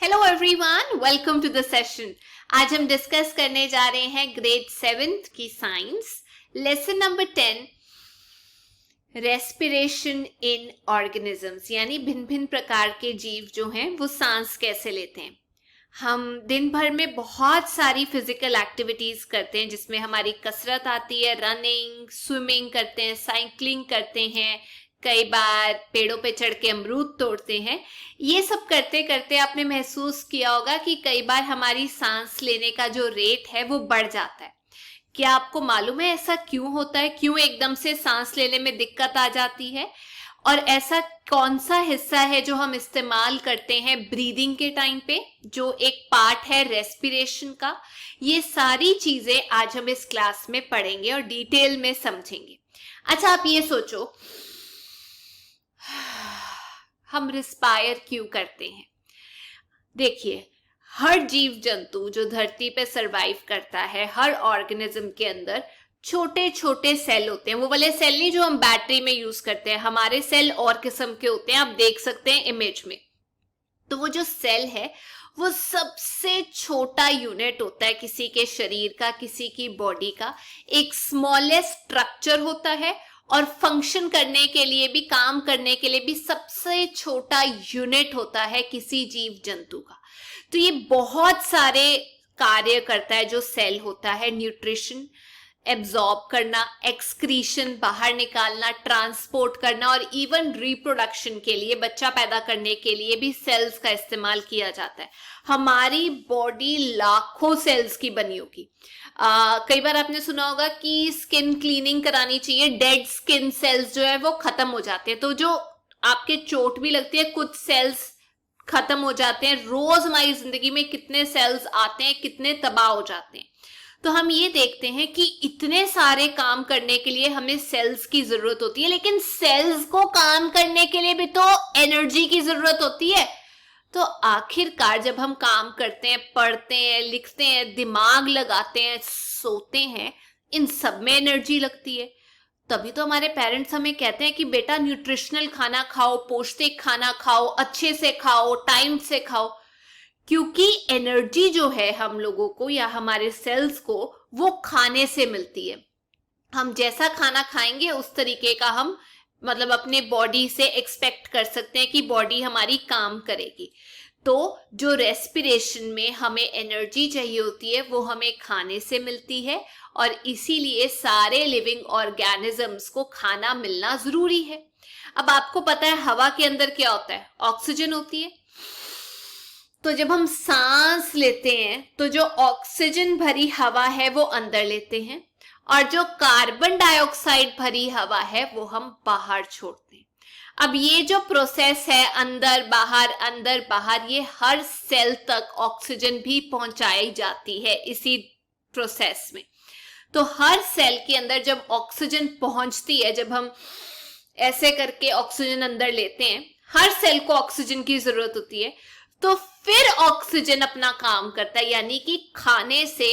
Hello everyone, welcome to the session. आज हम discuss करने जा रहे हैं ग्रेड 7th की science, lesson number 10, respiration in organisms, यानी भिन्न भिन्न प्रकार के जीव जो हैं वो सांस कैसे लेते हैं। हम दिन भर में बहुत सारी फिजिकल एक्टिविटीज करते हैं जिसमें हमारी कसरत आती है, रनिंग, स्विमिंग करते हैं, साइकिलिंग करते हैं, कई बार पेड़ों पे चढ़ के अमरूद तोड़ते हैं। ये सब करते करते आपने महसूस किया होगा कि कई बार हमारी सांस लेने का जो रेट है वो बढ़ जाता है। क्या आपको मालूम है ऐसा क्यों होता है? क्यों एकदम से सांस लेने में दिक्कत आ जाती है? और ऐसा कौन सा हिस्सा है जो हम इस्तेमाल करते हैं ब्रीदिंग के टाइम पे, जो एक पार्ट है रेस्पिरेशन का? ये सारी चीजें आज हम इस क्लास में पढ़ेंगे और डिटेल में समझेंगे। अच्छा, आप ये सोचो, हम रिस्पायर क्यों करते हैं? देखिए, हर जीव जंतु जो धरती पे सरवाइव करता है, हर ऑर्गेनिज्म के अंदर छोटे छोटे सेल होते हैं। वो वाले सेल नहीं जो हम बैटरी में यूज करते हैं, हमारे सेल और किस्म के होते हैं, आप देख सकते हैं इमेज में। तो वो जो सेल है वो सबसे छोटा यूनिट होता है किसी के शरीर का, किसी की बॉडी का। एक स्मॉलेस्ट स्ट्रक्चर होता है और फंक्शन करने के लिए भी, काम करने के लिए भी सबसे छोटा यूनिट होता है किसी जीव जंतु का। तो ये बहुत सारे कार्य करता है जो सेल होता है। न्यूट्रिशन, एब्जॉर्ब करना, एक्सक्रीशन बाहर निकालना, ट्रांसपोर्ट करना और इवन रिप्रोडक्शन के लिए, बच्चा पैदा करने के लिए भी सेल्स का इस्तेमाल किया जाता है। हमारी बॉडी लाखों सेल्स की बनी होगी। कई बार आपने सुना होगा कि स्किन क्लीनिंग करानी चाहिए, डेड स्किन सेल्स जो है वो खत्म हो जाते हैं। तो जो आपके चोट भी लगती है, कुछ सेल्स खत्म हो जाते हैं। रोजमर्रा जिंदगी में कितने सेल्स आते हैं, कितने तबाह हो जाते हैं। तो हम ये देखते हैं कि इतने सारे काम करने के लिए हमें सेल्स की जरूरत होती है, लेकिन सेल्स को काम करने के लिए भी तो एनर्जी की जरूरत होती है। तो आखिरकार जब हम काम करते हैं, पढ़ते हैं, लिखते हैं, दिमाग लगाते हैं, सोते हैं, इन सब में एनर्जी लगती है। तभी तो हमारे पेरेंट्स हमें कहते हैं कि बेटा न्यूट्रिशनल खाना खाओ, पौष्टिक खाना खाओ, अच्छे से खाओ, टाइम से खाओ। क्योंकि एनर्जी जो है हम लोगों को या हमारे सेल्स को वो खाने से मिलती है। हम जैसा खाना खाएंगे उस तरीके का हम मतलब अपने बॉडी से एक्सपेक्ट कर सकते हैं कि बॉडी हमारी काम करेगी। तो जो रेस्पिरेशन में हमें एनर्जी चाहिए होती है वो हमें खाने से मिलती है, और इसीलिए सारे लिविंग ऑर्गेनिजम्स को खाना मिलना जरूरी है। अब आपको पता है हवा के अंदर क्या होता है? ऑक्सीजन होती है। तो जब हम सांस लेते हैं तो जो ऑक्सीजन भरी हवा है वो अंदर लेते हैं, और जो कार्बन डाइऑक्साइड भरी हवा है वो हम बाहर छोड़ते हैं। अब ये जो प्रोसेस है अंदर बाहर, ये हर सेल तक ऑक्सीजन भी पहुंचाई जाती है इसी प्रोसेस में। तो हर सेल के अंदर जब ऑक्सीजन पहुंचती है, जब हम ऐसे करके ऑक्सीजन अंदर लेते हैं, हर सेल को ऑक्सीजन की जरूरत होती है। तो फिर ऑक्सीजन अपना काम करता है, यानी कि खाने से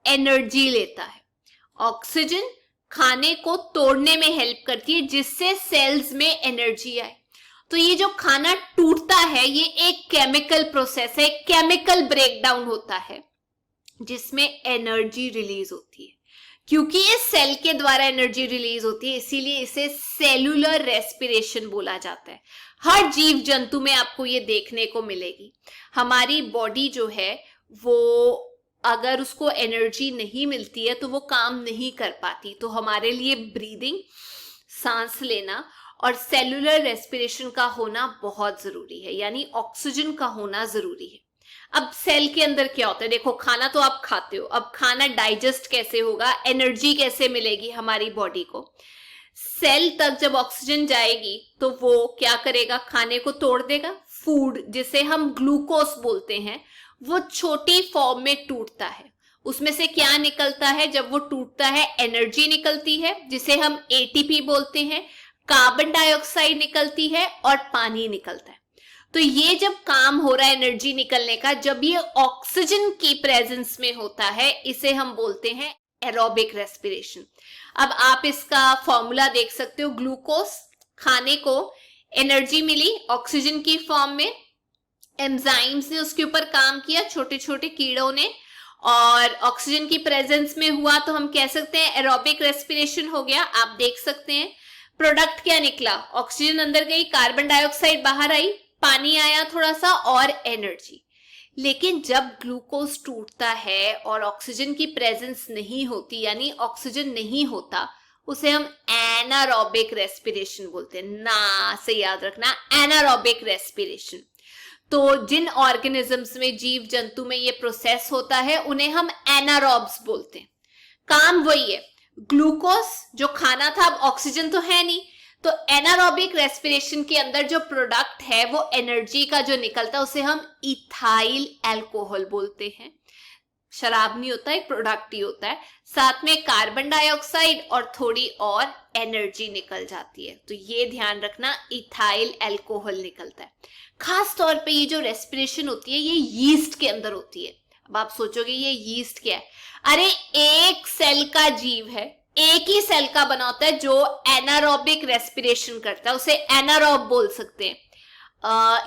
एनर्जी लेता है। ऑक्सीजन खाने को तोड़ने में हेल्प करती है जिससे सेल्स में एनर्जी आए। तो ये जो खाना टूटता है ये एक केमिकल प्रोसेस है, केमिकल ब्रेकडाउन होता है जिसमें एनर्जी रिलीज होती है। क्योंकि इस सेल के द्वारा एनर्जी रिलीज होती है इसीलिए इसे सेलुलर रेस्पिरेशन बोला जाता है। हर जीव जंतु में आपको ये देखने को मिलेगी। हमारी बॉडी जो है वो अगर उसको एनर्जी नहीं मिलती है तो वो काम नहीं कर पाती। तो हमारे लिए ब्रीदिंग, सांस लेना और सेलुलर रेस्पिरेशन का होना बहुत जरूरी है, यानी ऑक्सीजन का होना जरूरी है। अब सेल के अंदर क्या होता है? देखो, खाना तो आप खाते हो, अब खाना डाइजेस्ट कैसे होगा, एनर्जी कैसे मिलेगी हमारी बॉडी को? सेल तक जब ऑक्सीजन जाएगी तो वो क्या करेगा? खाने को तोड़ देगा। फूड, जिसे हम ग्लूकोज बोलते हैं, वो छोटी फॉर्म में टूटता है। उसमें से क्या निकलता है? जब वो टूटता है एनर्जी निकलती है जिसे हम एटीपी बोलते हैं, कार्बन डाइऑक्साइड निकलती है और पानी निकलता है। तो ये जब काम हो रहा है एनर्जी निकलने का, जब ये ऑक्सीजन की प्रेजेंस में होता है, इसे हम बोलते हैं एरोबिक रेस्पिरेशन। अब आप इसका फॉर्मूला देख सकते हो। ग्लूकोज, खाने को एनर्जी मिली ऑक्सीजन की फॉर्म में, एंजाइम्स ने उसके ऊपर काम किया, छोटे छोटे कीड़ों ने, और ऑक्सीजन की प्रेजेंस में हुआ तो हम कह सकते हैं एरोबिक रेस्पिरेशन हो गया। आप देख सकते हैं प्रोडक्ट क्या निकला, ऑक्सीजन अंदर गई, कार्बन डाइऑक्साइड बाहर आई, पानी आया थोड़ा सा और एनर्जी। लेकिन जब ग्लूकोज टूटता है और ऑक्सीजन की प्रेजेंस नहीं होती, यानी ऑक्सीजन नहीं होता, उसे हम एनारोबिक रेस्पिरेशन बोलते हैं। ना से याद रखना, एनारोबिक रेस्पिरेशन। तो जिन ऑर्गेनिजम्स में, जीव जंतु में ये प्रोसेस होता है उन्हें हम एनारोब्स बोलते हैं। काम वही है, ग्लूकोज जो खाना था, अब ऑक्सीजन तो है नहीं, तो एनारोबिक रेस्पिरेशन के अंदर जो प्रोडक्ट है वो एनर्जी का जो निकलता है उसे हम इथाइल अल्कोहल बोलते हैं। शराब नहीं होता, एक प्रोडक्ट ही होता है, साथ में कार्बन डाइऑक्साइड और थोड़ी और एनर्जी निकल जाती है। तो ये ध्यान रखना, इथाइल अल्कोहल निकलता है। खास तौर पे ये जो रेस्पिरेशन होती है ये यीस्ट के अंदर होती है। अब आप सोचोगे ये यीस्ट क्या है? अरे एक सेल का जीव है, एक ही सेल का बना होता है जो एनारोबिक रेस्पिरेशन करता है, उसे एनारोब बोल सकते हैं।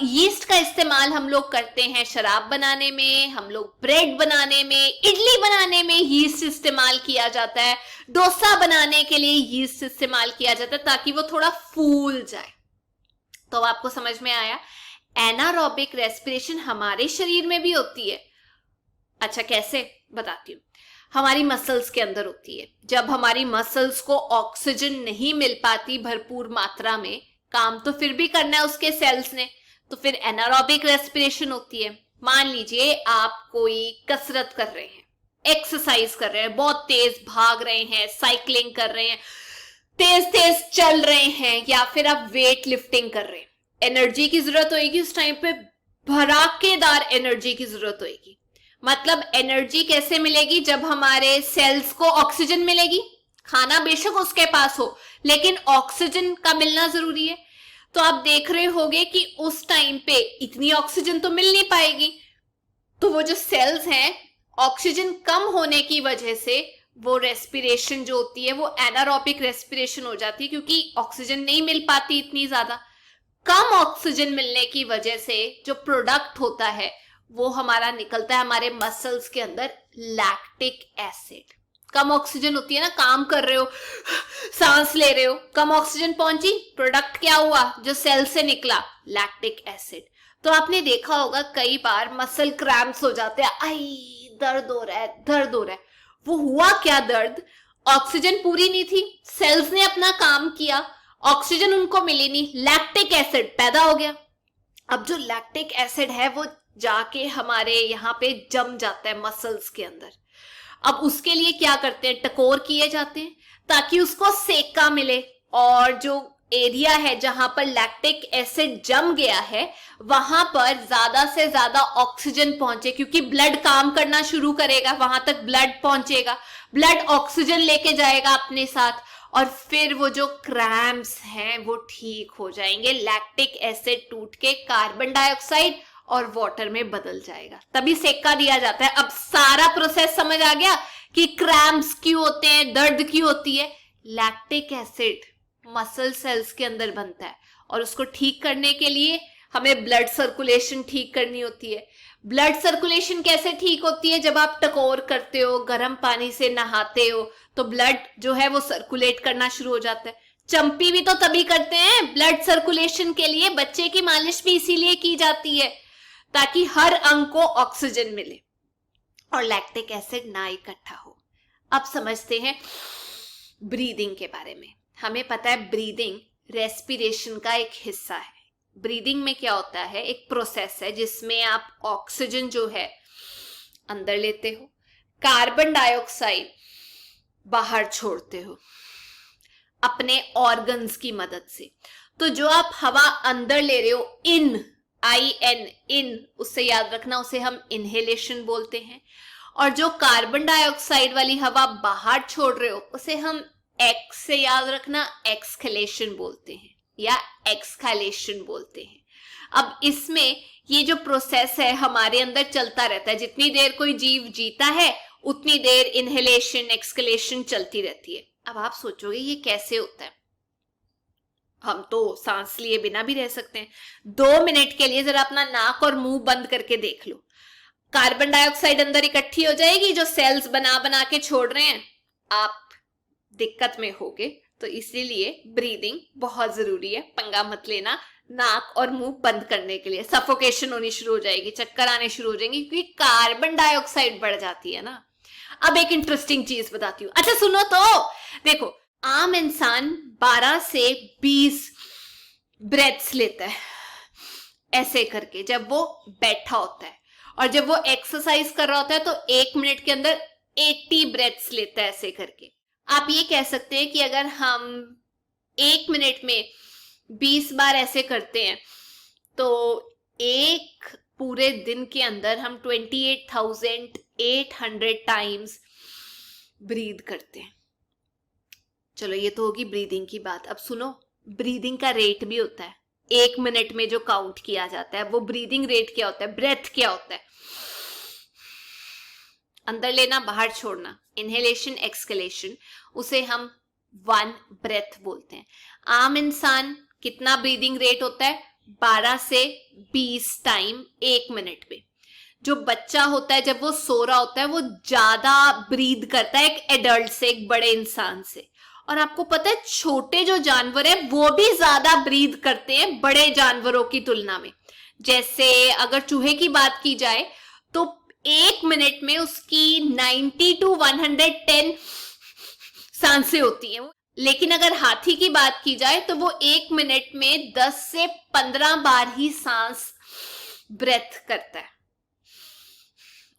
यीस्ट का इस्तेमाल हम लोग करते हैं शराब बनाने में, हम लोग ब्रेड बनाने में, इडली बनाने में यीस्ट इस्तेमाल किया जाता है, डोसा बनाने के लिए यीस्ट इस्तेमाल किया जाता है ताकि वो थोड़ा फूल जाए। तो आपको समझ में आया, एनारोबिक रेस्पिरेशन हमारे शरीर में भी होती है। अच्छा कैसे, बताती हूँ। हमारी मसल्स के अंदर होती है। जब हमारी मसल्स को ऑक्सीजन नहीं मिल पाती भरपूर मात्रा में, काम तो फिर भी करना है उसके सेल्स ने, तो फिर एनारोबिक रेस्पिरेशन होती है। मान लीजिए आप कोई कसरत कर रहे हैं, एक्सरसाइज कर रहे हैं, बहुत तेज भाग रहे हैं, साइकिलिंग कर रहे हैं, तेज तेज चल रहे हैं, या फिर आप वेट लिफ्टिंग कर रहे हैं। एनर्जी की जरूरत होगी उस टाइम पे, भड़ाकेदार एनर्जी की जरूरत होगी। मतलब एनर्जी कैसे मिलेगी? जब हमारे सेल्स को ऑक्सीजन मिलेगी। खाना बेशक उसके पास हो लेकिन ऑक्सीजन का मिलना जरूरी है। तो आप देख रहे होंगे कि उस टाइम पे इतनी ऑक्सीजन तो मिल नहीं पाएगी, तो वो जो सेल्स हैं ऑक्सीजन कम होने की वजह से वो रेस्पिरेशन जो होती है वो एनारोबिक रेस्पिरेशन हो जाती है, क्योंकि ऑक्सीजन नहीं मिल पाती इतनी ज्यादा। कम ऑक्सीजन मिलने की वजह से जो प्रोडक्ट होता है वो हमारा निकलता है हमारे मसल्स के अंदर, लैक्टिक एसिड। कम ऑक्सीजन होती है ना, काम कर रहे हो, सांस ले रहे हो, कम ऑक्सीजन पहुंची, प्रोडक्ट क्या हुआ जो सेल से निकला? Lactic acid. तो आपने देखा होगा कई बार मसल क्रैम्प्स हो जाते हैं, आई दर्द हो रहा है, दर्द हो रहा है। वो हुआ क्या दर्द? ऑक्सीजन पूरी नहीं थी, सेल्स ने अपना काम किया, ऑक्सीजन उनको मिली नहीं, लैक्टिक एसिड पैदा हो गया। अब जो लैक्टिक एसिड है वो जाके हमारे यहाँ पे जम जाता है मसल्स के अंदर। अब उसके लिए क्या करते हैं? टकोर किए जाते हैं ताकि उसको सेका मिले, और जो एरिया है जहां पर लैक्टिक एसिड जम गया है वहां पर ज्यादा से ज्यादा ऑक्सीजन पहुंचे, क्योंकि ब्लड काम करना शुरू करेगा, वहां तक ब्लड पहुंचेगा, ब्लड ऑक्सीजन लेके जाएगा अपने साथ, और फिर वो जो क्रैम्प्स हैं वो ठीक हो जाएंगे। लैक्टिक एसिड टूट के कार्बन डाइऑक्साइड और वाटर में बदल जाएगा, तभी सेका दिया जाता है। अब सारा प्रोसेस समझ आ गया कि क्रैम्प्स क्यों होते हैं, दर्द क्यों होती है? लैक्टिक एसिड मसल सेल्स के अंदर बनता है, और उसको ठीक करने के लिए हमें ब्लड सर्कुलेशन ठीक करनी होती है। ब्लड सर्कुलेशन कैसे ठीक होती है? जब आप टकोर करते हो, गर्म पानी से नहाते हो, तो ब्लड जो है वो सर्कुलेट करना शुरू हो जाता है। चंपी भी तो तभी करते हैं ब्लड सर्कुलेशन के लिए, बच्चे की मालिश भी इसीलिए की जाती है ताकि हर अंग को ऑक्सीजन मिले और लैक्टिक एसिड ना इकट्ठा हो। अब समझते हैं ब्रीदिंग के बारे में। हमें पता है ब्रीदिंग रेस्पिरेशन का एक हिस्सा है। ब्रीदिंग में क्या होता है? एक प्रोसेस है जिसमें आप ऑक्सीजन जो है अंदर लेते हो, कार्बन डाइऑक्साइड बाहर छोड़ते हो अपने ऑर्गन्स की मदद से। तो जो आप हवा अंदर ले रहे हो, इन, उससे याद रखना, उसे हम इनहेलेशन बोलते हैं। और जो कार्बन डाइऑक्साइड वाली हवा बाहर छोड़ रहे हो उसे हम एक्स से याद रखना, एक्सहेलेशन बोलते हैं या एक्सहालेशन बोलते हैं। अब इसमें ये जो प्रोसेस है हमारे अंदर चलता रहता है। जितनी देर कोई जीव जीता है उतनी देर इनहेलेशन एक्सहेलेशन चलती रहती है। अब आप सोचोगे ये कैसे होता है? हम तो सांस लिए बिना भी रह सकते हैं। 2 मिनट के लिए जरा अपना नाक और मुंह बंद करके देख लो, कार्बन डाइऑक्साइड अंदर इकट्ठी हो जाएगी जो सेल्स बना बना के छोड़ रहे हैं, आप दिक्कत में होगे। तो इसीलिए ब्रीदिंग बहुत जरूरी है, पंगा मत लेना नाक और मुंह बंद करने के लिए, सफोकेशन होनी शुरू हो जाएगी, चक्कर आने शुरू हो जाएंगे क्योंकि कार्बन डाइऑक्साइड बढ़ जाती है ना। अब एक इंटरेस्टिंग चीज बताती हूँ, अच्छा सुनो तो, देखो आम इंसान 12 से 20 ब्रेथ्स लेता है ऐसे करके जब वो बैठा होता है, और जब वो एक्सरसाइज कर रहा होता है तो 1 मिनट के अंदर 80 ब्रेथ्स लेता है ऐसे करके। आप ये कह सकते हैं कि अगर हम 1 मिनट में 20 बार ऐसे करते हैं तो एक पूरे दिन के अंदर हम 28,800 टाइम्स ब्रीद करते हैं। चलो ये तो होगी ब्रीदिंग की बात। अब सुनो, ब्रीदिंग का रेट भी होता है, 1 मिनट में जो काउंट किया जाता है वो ब्रीदिंग रेट क्या होता है, ब्रेथ क्या होता है, अंदर लेना बाहर छोड़ना, इनहेलेशन एक्सहेलेशन, उसे हम 1 ब्रेथ बोलते हैं। आम इंसान कितना ब्रीदिंग रेट होता है, 12 से 20 टाइम 1 मिनट में। जो बच्चा होता है जब वो सो रहा होता है वो ज्यादा ब्रीद करता है एक एडल्ट से, एक बड़े इंसान से। और आपको पता है छोटे जो जानवर है वो भी ज्यादा ब्रीद करते हैं बड़े जानवरों की तुलना में। जैसे अगर चूहे की बात की जाए तो 1 मिनट में उसकी 90 to 110 सांसें होती हैं, लेकिन अगर हाथी की बात की जाए तो वो 1 मिनट में 10 से 15 बार ही सांस ब्रेथ करता है,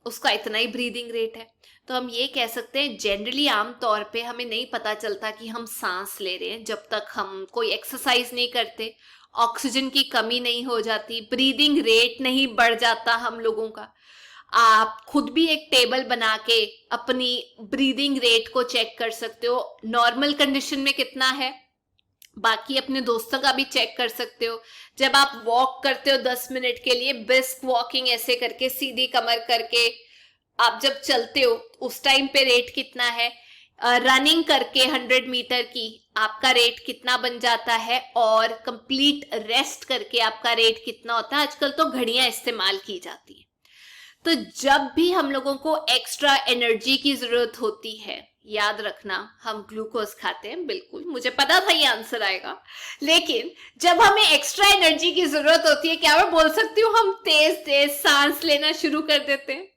उसका इतना ही ब्रीदिंग रेट है। तो हम ये कह सकते हैं जनरली आम तौर पे हमें नहीं पता चलता कि हम सांस ले रहे हैं जब तक हम कोई एक्सरसाइज नहीं करते, ऑक्सीजन की कमी नहीं हो जाती, ब्रीदिंग रेट नहीं बढ़ जाता हम लोगों का। आप खुद भी एक टेबल बना के अपनी ब्रीदिंग रेट को चेक कर सकते हो, नॉर्मल कंडीशन में कितना है, बाकी अपने दोस्तों का भी चेक कर सकते हो। जब आप वॉक करते हो 10 मिनट के लिए, ब्रिस्क वॉकिंग ऐसे करके सीधी कमर करके आप जब चलते हो उस टाइम पे रेट कितना है, रनिंग करके 100 मीटर की आपका रेट कितना बन जाता है, और कंप्लीट रेस्ट करके आपका रेट कितना होता है। आजकल तो घड़ियां इस्तेमाल की जाती है। तो जब भी हम लोगों को एक्स्ट्रा एनर्जी की जरूरत होती है, याद रखना हम ग्लूकोज खाते हैं, बिल्कुल मुझे पता था ये आंसर आएगा, लेकिन जब हमें एक्स्ट्रा एनर्जी की जरूरत होती है, क्या मैं बोल सकती हूँ हम तेज तेज सांस लेना शुरू कर देते हैं।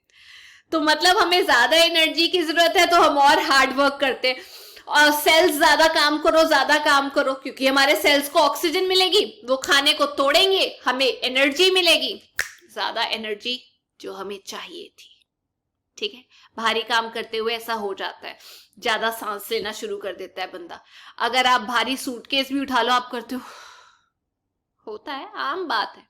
तो मतलब हमें ज्यादा एनर्जी की जरूरत है तो हम और हार्ड वर्क करते हैं, और सेल्स ज्यादा काम करो क्योंकि हमारे सेल्स को ऑक्सीजन मिलेगी, वो खाने को तोड़ेंगे, हमें एनर्जी मिलेगी, ज्यादा एनर्जी जो हमें चाहिए थी। ठीक है, भारी काम करते हुए ऐसा हो जाता है, ज्यादा सांस लेना शुरू कर देता है बंदा। अगर आप भारी सूटकेस भी उठा लो आप करते हो, होता है, आम बात है।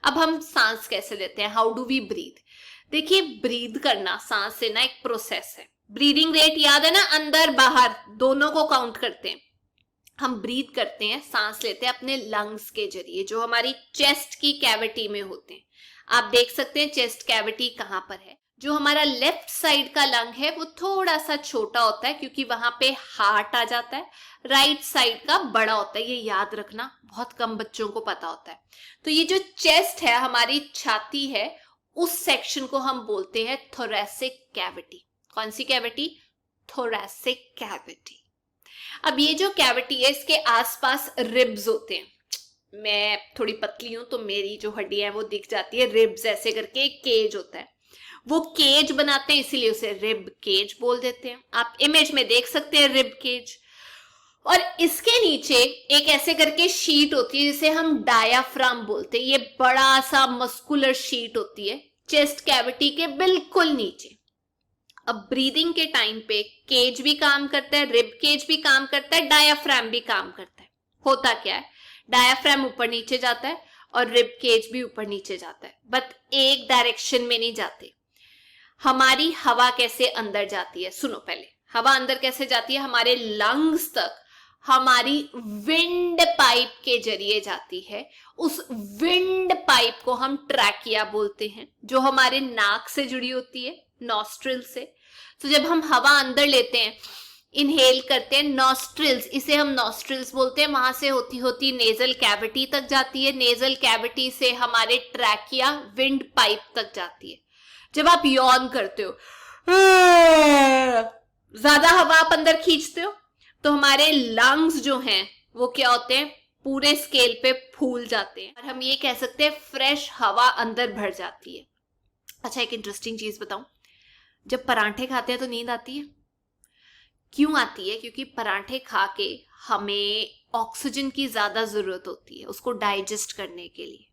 अब हम सांस कैसे लेते हैं, हाउ डू वी ब्रीथ। देखिए ब्रीद करना, सांस लेना एक प्रोसेस है। ब्रीदिंग रेट याद है ना, अंदर बाहर दोनों को काउंट करते हैं। हम ब्रीद करते हैं, सांस लेते हैं अपने लंग्स के जरिए जो हमारी चेस्ट की कैविटी में होते हैं। आप देख सकते हैं चेस्ट कैविटी कहां पर है। जो हमारा लेफ्ट साइड का लंग है वो थोड़ा सा छोटा होता है क्योंकि वहां पे हार्ट आ जाता है, राइट साइड का बड़ा होता है, ये याद रखना, बहुत कम बच्चों को पता होता है। तो ये जो चेस्ट है, हमारी छाती है, उस सेक्शन को हम बोलते हैं थोरैसिक कैविटी। कौन सी कैविटी, थोरैसिक कैविटी। अब ये जो कैविटी है इसके आसपास रिब्स होते हैं। मैं थोड़ी पतली हूं तो मेरी जो हड्डियां है वो दिख जाती है, रिब्स ऐसे करके एक केज होता है, वो केज बनाते हैं इसीलिए उसे रिब केज बोल देते हैं। आप इमेज में देख सकते हैं रिब केज। और इसके नीचे एक ऐसे करके शीट होती है जिसे हम डायाफ्राम बोलते हैं। ये बड़ा सा मस्कुलर शीट होती है चेस्ट कैविटी के बिल्कुल नीचे। अब ब्रीदिंग के टाइम पे केज भी काम करता है, रिब केज भी काम करता है, डायाफ्राम भी काम करता है। होता क्या है, डायाफ्राम ऊपर नीचे जाता है और रिब केज भी ऊपर नीचे जाता है, बट एक डायरेक्शन में नहीं जाते। हमारी हवा कैसे अंदर जाती है, सुनो पहले, हवा अंदर कैसे जाती है, हमारे लंग्स तक हमारी विंड पाइप के जरिए जाती है। उस विंड पाइप को हम ट्रैकिया बोलते हैं, जो हमारे नाक से जुड़ी होती है, नॉस्ट्रिल से। तो जब हम हवा अंदर लेते हैं, इनहेल करते हैं नॉस्ट्रिल्स, इसे हम नॉस्ट्रिल्स बोलते हैं, वहां से होती होती नेजल कैविटी तक जाती है, नेजल कैविटी से हमारे ट्रैकिया विंड पाइप तक जाती है। जब आप यॉन करते हो, ज्यादा हवा आप अंदर खींचते हो, तो हमारे लंग्स जो हैं वो क्या होते हैं, पूरे स्केल पे फूल जाते हैं, और हम ये कह सकते हैं फ्रेश हवा अंदर भर जाती है। अच्छा, एक इंटरेस्टिंग चीज बताऊं, जब परांठे खाते हैं तो नींद आती है। क्यों आती है? क्योंकि परांठे खा के हमें ऑक्सीजन की ज्यादा जरूरत होती है उसको डाइजेस्ट करने के लिए,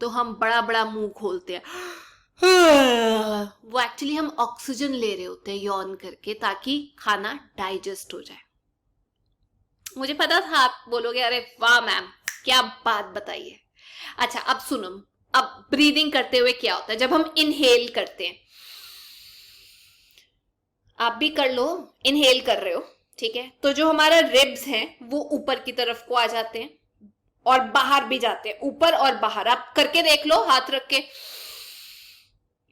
तो हम बड़ा बड़ा मुंह खोलते हैं, वो एक्चुअली हम ऑक्सीजन ले रहे होते हैं यॉन करके, ताकि खाना डाइजेस्ट हो जाए। मुझे पता था आप बोलोगे अरे वाह मैम क्या बात बताई है। अच्छा अब सुनो, अब ब्रीदिंग करते हुए क्या होता है जब हम इनहेल करते हैं, आप भी कर लो, इनहेल कर रहे हो, ठीक है, तो जो हमारा रिब्स हैं वो ऊपर की तरफ को आ जाते हैं और बाहर भी जाते हैं, ऊपर और बाहर। आप करके देख लो, हाथ रख के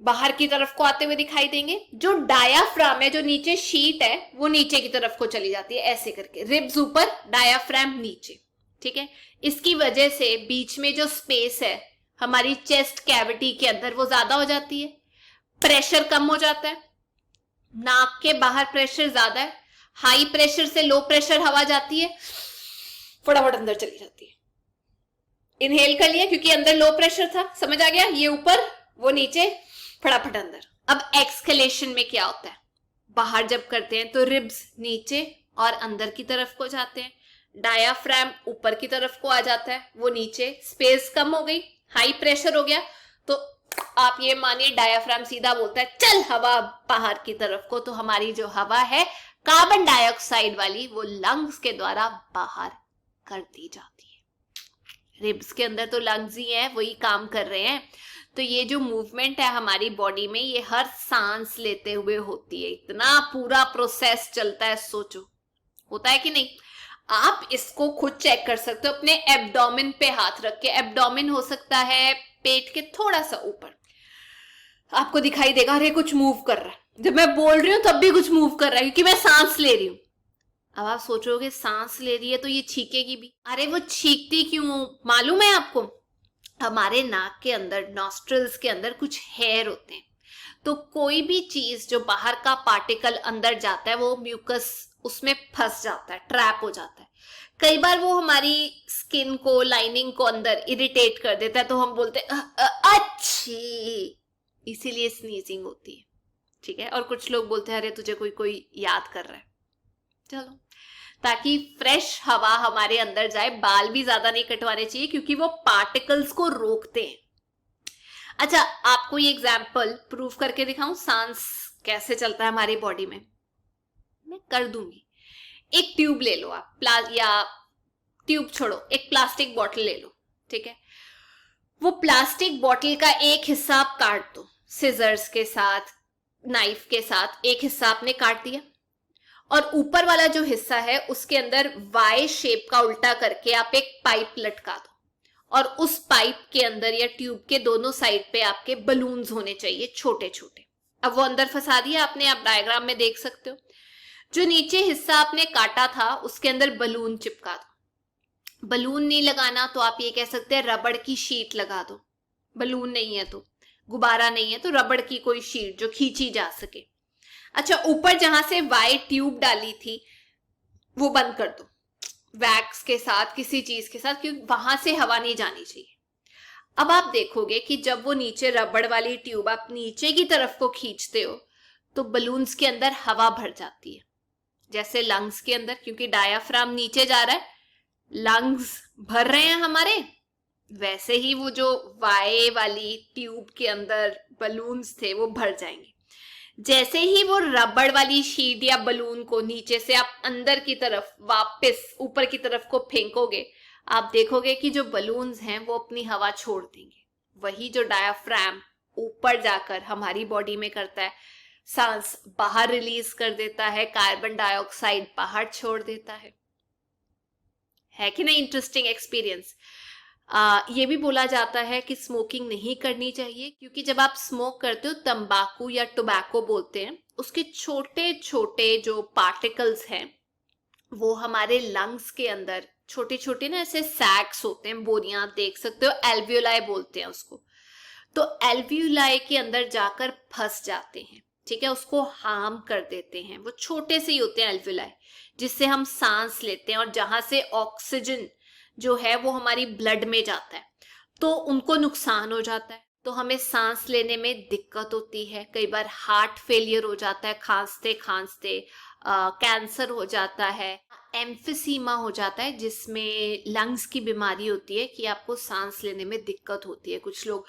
बाहर की तरफ को आते हुए दिखाई देंगे। जो डायाफ्राम है, जो नीचे शीट है, वो नीचे की तरफ को चली जाती है, ऐसे करके रिब्स ऊपर डायाफ्राम नीचे, ठीक है। इसकी वजह से बीच में जो स्पेस है हमारी चेस्ट कैविटी के अंदर वो ज्यादा हो जाती है, प्रेशर कम हो जाता है, नाक के बाहर प्रेशर ज्यादा है, हाई प्रेशर से लो प्रेशर हवा जाती है, फटाफट अंदर चली जाती है। इनहेल कर लिया क्योंकि अंदर लो प्रेशर था, समझ आ गया, ये ऊपर वो नीचे, फटाफट अंदर। अब एक्सहेलेशन में क्या होता है, बाहर जब करते हैं तो रिब्स नीचे और अंदर की तरफ को जाते हैं, डायाफ्राम ऊपर की तरफ को आ जाता है, वो नीचे, स्पेस कम हो गई, हाई प्रेशर हो गया, तो आप ये मानिए डायाफ्राम सीधा बोलता है चल हवा बाहर की तरफ को, तो हमारी जो हवा है कार्बन डाइऑक्साइड वाली वो लंग्स के द्वारा बाहर कर दी जाती है। रिब्स के अंदर तो लंग्स ही हैं, वही काम कर रहे हैं। तो ये जो मूवमेंट है हमारी बॉडी में, ये हर सांस लेते हुए होती है, इतना पूरा प्रोसेस चलता है, सोचो होता है कि नहीं। आप इसको खुद चेक कर सकते हो अपने एब्डोमेन पे हाथ रख के, एब्डोमेन हो सकता है पेट के थोड़ा सा ऊपर, आपको दिखाई देगा अरे कुछ मूव कर रहा है, जब मैं बोल रही हूं तब भी कुछ मूव कर रहा है क्योंकि मैं सांस ले रही हूं। अब आप सोचोगे सांस ले रही है तो ये छींकेगी भी, अरे वो छींकती क्यों मालूम है आपको, हमारे नाक के अंदर, नॉस्ट्रल्स के अंदर कुछ हेयर होते हैं, तो कोई भी चीज जो बाहर का पार्टिकल अंदर जाता है वो म्यूकस उसमें फंस जाता है, ट्रैप हो जाता है। कई बार वो हमारी स्किन को, लाइनिंग को अंदर इरिटेट कर देता है, तो हम बोलते हैं अच्छी, इसीलिए स्नीजिंग होती है, ठीक है। और कुछ लोग बोलते हैं अरे तुझे कोई कोई याद कर रहा है, चलो, ताकि फ्रेश हवा हमारे अंदर जाए। बाल भी ज्यादा नहीं कटवाने चाहिए क्योंकि वो पार्टिकल्स को रोकते हैं। अच्छा, आपको ये एग्जाम्पल प्रूव करके दिखाऊं सांस कैसे चलता है हमारी बॉडी में, मैं कर दूंगी। एक ट्यूब ले लो आप, या ट्यूब छोड़ो, एक प्लास्टिक बॉटल ले लो, ठीक है। वो प्लास्टिक बॉटल का एक हिस्सा आप काट दो, सिजर्स के साथ, नाइफ के साथ एक हिस्सा आपने काट दिया, और ऊपर वाला जो हिस्सा है उसके अंदर वाई शेप का उल्टा करके आप एक पाइप लटका दो, और उस पाइप के अंदर या ट्यूब के दोनों साइड पे आपके बलून्स होने चाहिए छोटे छोटे। अब वो अंदर फंसा दिया आपने, आप डायग्राम में देख सकते हो। जो नीचे हिस्सा आपने काटा था उसके अंदर बलून चिपका दो। बलून नहीं लगाना तो आप ये कह सकते हैं रबड़ की शीट लगा दो, बलून नहीं है तो, गुब्बारा नहीं है तो रबड़ की कोई शीट जो खींची जा सके। अच्छा, ऊपर जहां से वाई ट्यूब डाली थी वो बंद कर दो वैक्स के साथ, किसी चीज के साथ, क्योंकि वहां से हवा नहीं जानी चाहिए। अब आप देखोगे कि जब वो नीचे रबड़ वाली ट्यूब आप नीचे की तरफ को खींचते हो तो बलून्स के अंदर हवा भर जाती है, जैसे लंग्स के अंदर, क्योंकि डायाफ्राम नीचे जा रहा है, लंग्स भर रहे हैं हमारे, वैसे ही वो जो वाई वाली ट्यूब के अंदर बलून्स थे वो भर जाएंगे। जैसे ही वो रबड़ वाली शीट या बलून को नीचे से आप अंदर की तरफ वापस ऊपर की तरफ को फेंकोगे, आप देखोगे कि जो बलून्स हैं वो अपनी हवा छोड़ देंगे। वही जो डायाफ्राम ऊपर जाकर हमारी बॉडी में करता है, सांस बाहर रिलीज कर देता है, कार्बन डाइऑक्साइड बाहर छोड़ देता है कि नहीं। Interesting experience. ये भी बोला जाता है कि स्मोकिंग नहीं करनी चाहिए, क्योंकि जब आप स्मोक करते हो, तंबाकू या टोबैको बोलते हैं, उसके छोटे छोटे जो पार्टिकल्स हैं वो हमारे लंग्स के अंदर छोटे छोटे ना ऐसे सैक्स होते हैं, बोरियां आप देख सकते हो, एल्वियोलाई बोलते हैं उसको। तो एल्वियोलाई के अंदर जाकर फंस जाते हैं, ठीक है, उसको हार्म कर देते हैं। वो छोटे से ही होते हैं एल्वियोलाई, जिससे हम सांस लेते हैं और जहां से ऑक्सीजन जो है वो हमारी ब्लड में जाता है, तो उनको नुकसान हो जाता है, तो हमें सांस लेने में दिक्कत होती है। कई बार हार्ट फेलियर हो जाता है खांसते खांसते, कैंसर हो जाता है, एम्फिसीमा हो जाता है, जिसमें लंग्स की बीमारी होती है कि आपको सांस लेने में दिक्कत होती है। कुछ लोग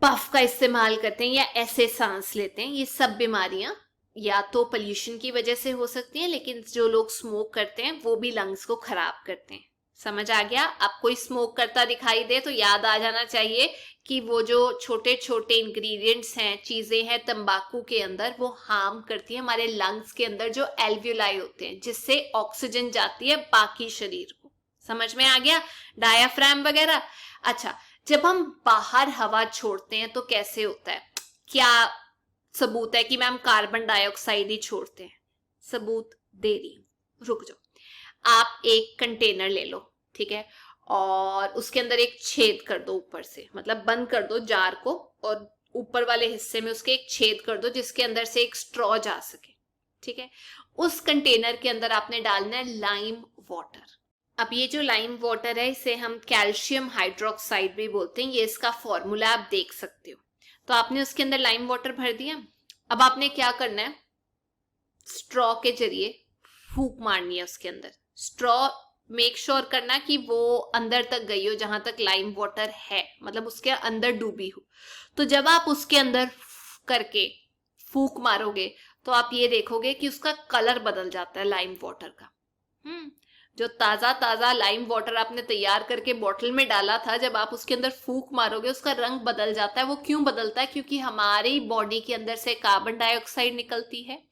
पफ का इस्तेमाल करते हैं या ऐसे सांस लेते हैं। ये सब बीमारियां या तो पोल्यूशन की वजह से हो सकती हैं, लेकिन जो लोग स्मोक करते हैं वो भी लंग्स को खराब करते हैं। समझ आ गया? आप कोई स्मोक करता दिखाई दे तो याद आ जाना चाहिए कि वो जो छोटे छोटे इंग्रेडिएंट्स हैं, चीजें हैं तंबाकू के अंदर, वो हार्म करती है हमारे लंग्स के अंदर जो एल्वियोलाई होते हैं, जिससे ऑक्सीजन जाती है बाकी शरीर को। समझ में आ गया? डायाफ्राम वगैरह। अच्छा, जब हम बाहर हवा छोड़ते हैं तो कैसे होता है? क्या सबूत है कि मैम कार्बन डाइऑक्साइड ही छोड़ते हैं? सबूत दे रही हूं, रुक जाओ। आप एक कंटेनर ले लो, ठीक है, और उसके अंदर एक छेद कर दो ऊपर से, मतलब बंद कर दो जार को, और ऊपर वाले हिस्से में उसके एक छेद कर दो जिसके अंदर से एक स्ट्रॉ जा सके, ठीक है। उस कंटेनर के अंदर आपने डालना है लाइम वाटर। अब ये जो लाइम वाटर है इसे हम कैल्शियम हाइड्रोक्साइड भी बोलते हैं, ये इसका फॉर्मूला आप देख सकते हो। तो आपने उसके अंदर लाइम वाटर भर दिया। अब आपने क्या करना है, स्ट्रॉ के जरिए फूंक मारनी है उसके अंदर। स्ट्रॉ मेक श्योर करना कि वो अंदर तक गई हो जहां तक लाइम वाटर है, मतलब उसके अंदर डूबी हो। तो जब आप उसके अंदर करके फूंक मारोगे तो आप ये देखोगे कि उसका कलर बदल जाता है लाइम वाटर का। जो ताजा ताजा लाइम वाटर आपने तैयार करके बोतल में डाला था, जब आप उसके अंदर फूंक मारोगे उसका रंग बदल जाता है। वो क्यों बदलता है? क्योंकि हमारी बॉडी के अंदर से कार्बन डाइऑक्साइड निकलती है,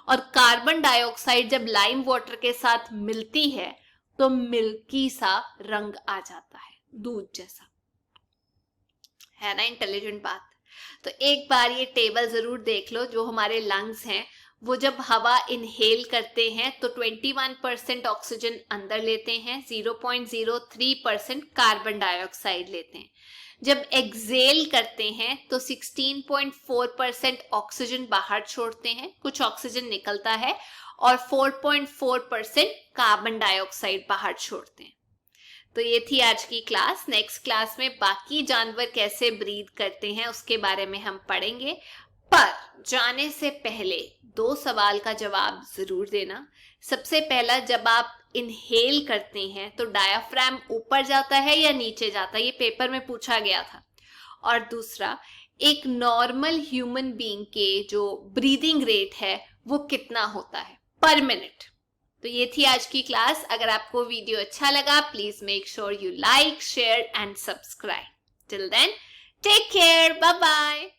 और कार्बन डाइऑक्साइड जब लाइम वाटर के साथ मिलती है तो मिल्की सा रंग आ जाता है, दूध जैसा। है ना इंटेलिजेंट बात? तो एक बार ये टेबल जरूर देख लो। जो हमारे लंग्स हैं वो जब हवा इनहेल करते हैं तो 21% ऑक्सीजन अंदर लेते हैं, 0.03% कार्बन डाइऑक्साइड लेते हैं। जब एक्सेल करते हैं तो 16.4% ऑक्सीजन बाहर छोड़ते हैं, कुछ ऑक्सीजन निकलता है, और 4.4% कार्बन डाइऑक्साइड बाहर छोड़ते हैं। तो ये थी आज की क्लास। नेक्स्ट क्लास में बाकी जानवर कैसे ब्रीथ करते हैं उसके बारे में हम पढ़ेंगे। पर जाने से पहले 2 सवाल का जवाब जरूर देना। सबसे पहला, जब आप इनहेल करते हैं तो डायाफ्राम ऊपर जाता है या नीचे जाता है? ये पेपर में पूछा गया था। और दूसरा, एक नॉर्मल ह्यूमन बीइंग के जो ब्रीदिंग रेट है वो कितना होता है पर मिनट? तो ये थी आज की क्लास। अगर आपको वीडियो अच्छा लगा, please make sure you like, share and subscribe. Till then, take care, bye bye.